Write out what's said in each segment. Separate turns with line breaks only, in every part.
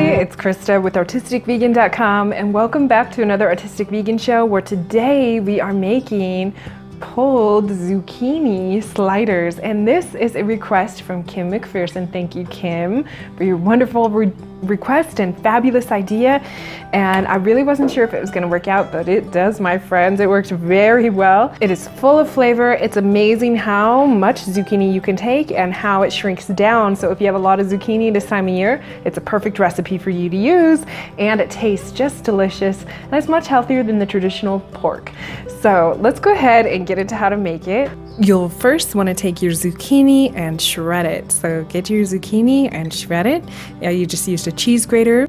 it's Christa with ArtisticVegan.com, and welcome back to another Artistic Vegan show where today we are making pulled zucchini sliders, and this is a request from Kim McPherson. Thank you, Kim, for your wonderful request and fabulous idea. And I really wasn't sure if it was going to work out, but it does, my friends. It worked very well. It is full of flavor. It's amazing how much zucchini you can take and how it shrinks down. So if you have a lot of zucchini this time of year, it's a perfect recipe for you to use, and it tastes just delicious, and it's much healthier than the traditional pork. So let's go ahead and get into how to make it. You'll first want to take your zucchini and shred it. So get your zucchini and shred it. You just used a cheese grater.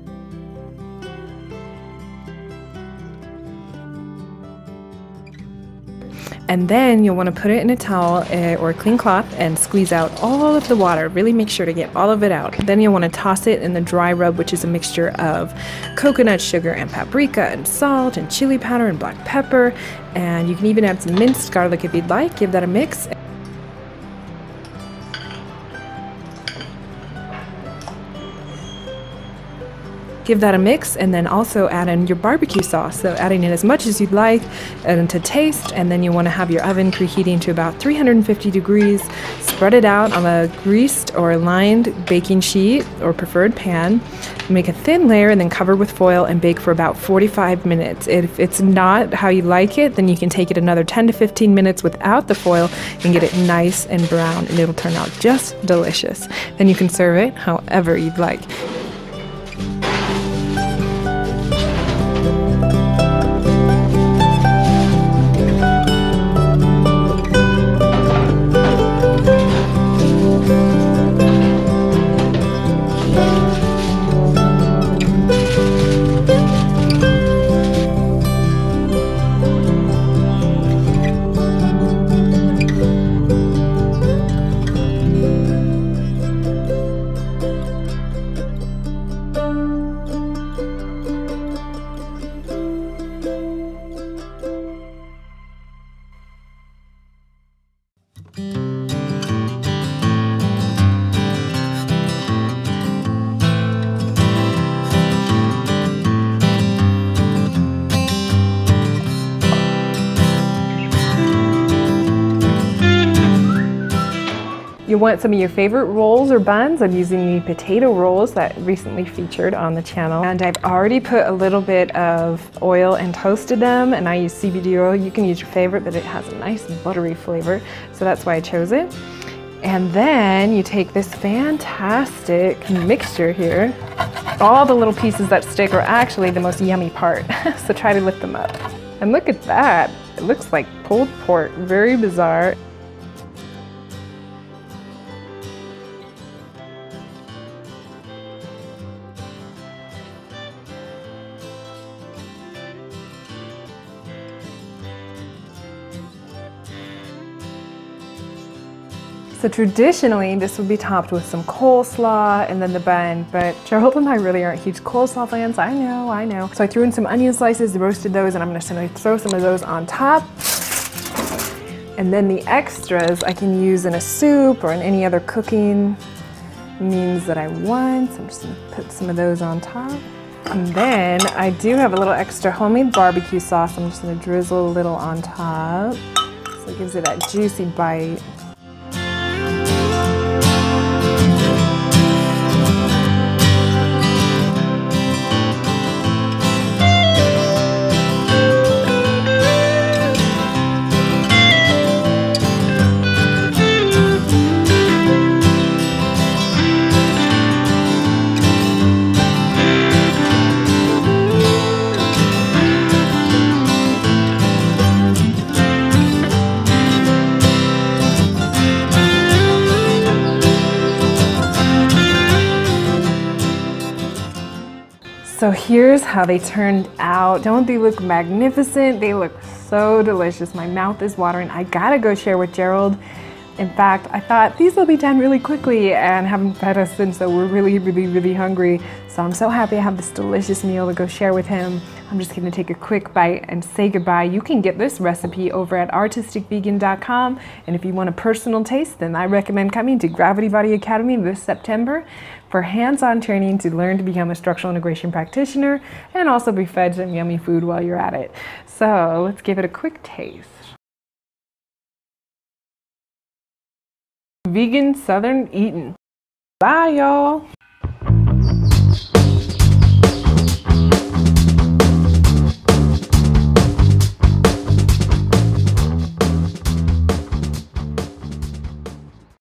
And then you'll want to put it in a towel or a clean cloth and squeeze out all of the water. Really make sure to get all of it out. Then you'll want to toss it in the dry rub, which is a mixture of coconut sugar and paprika and salt and chili powder and black pepper. And you can even add some minced garlic if you'd like. Give that a mix. Give that a mix, and then also add in your barbecue sauce. So adding in as much as you'd like and to taste, and then you want to have your oven preheating to about 350 degrees. Spread it out on a greased or lined baking sheet or preferred pan. Make a thin layer and then cover with foil and bake for about 45 minutes. If it's not how you like it, then you can take it another 10 to 15 minutes without the foil and get it nice and brown, and it'll turn out just delicious. Then you can serve it however you'd like. You want some of your favorite rolls or buns? I'm using the potato rolls that recently featured on the channel. And I've already put a little bit of oil and toasted them, and I use CBD oil. You can use your favorite, but it has a nice buttery flavor, so that's why I chose it. And then you take this fantastic mixture here. All the little pieces that stick are actually the most yummy part, so try to lift them up. And look at that. It looks like pulled pork, very bizarre. So traditionally, this would be topped with some coleslaw and then the bun, but Gerald and I really aren't huge coleslaw fans. I know. So I threw in some onion slices, roasted those, and I'm just gonna throw some of those on top. And then the extras I can use in a soup or in any other cooking means that I want. So I'm just gonna put some of those on top. And then I do have a little extra homemade barbecue sauce. I'm just gonna drizzle a little on top. So it gives it that juicy bite. So here's how they turned out. Don't they look magnificent? They look so delicious. My mouth is watering. I gotta go share with Gerald. In fact, I thought these will be done really quickly and haven't fed us since, so we're really hungry. So I'm so happy I have this delicious meal to go share with him. I'm just gonna take a quick bite and say goodbye. You can get this recipe over at artisticvegan.com, and if you want a personal taste, then I recommend coming to Gravity Body Academy this September for hands-on training to learn to become a structural integration practitioner and also be fed some yummy food while you're at it. So let's give it a quick taste. Vegan Southern eatin'. Bye, y'all.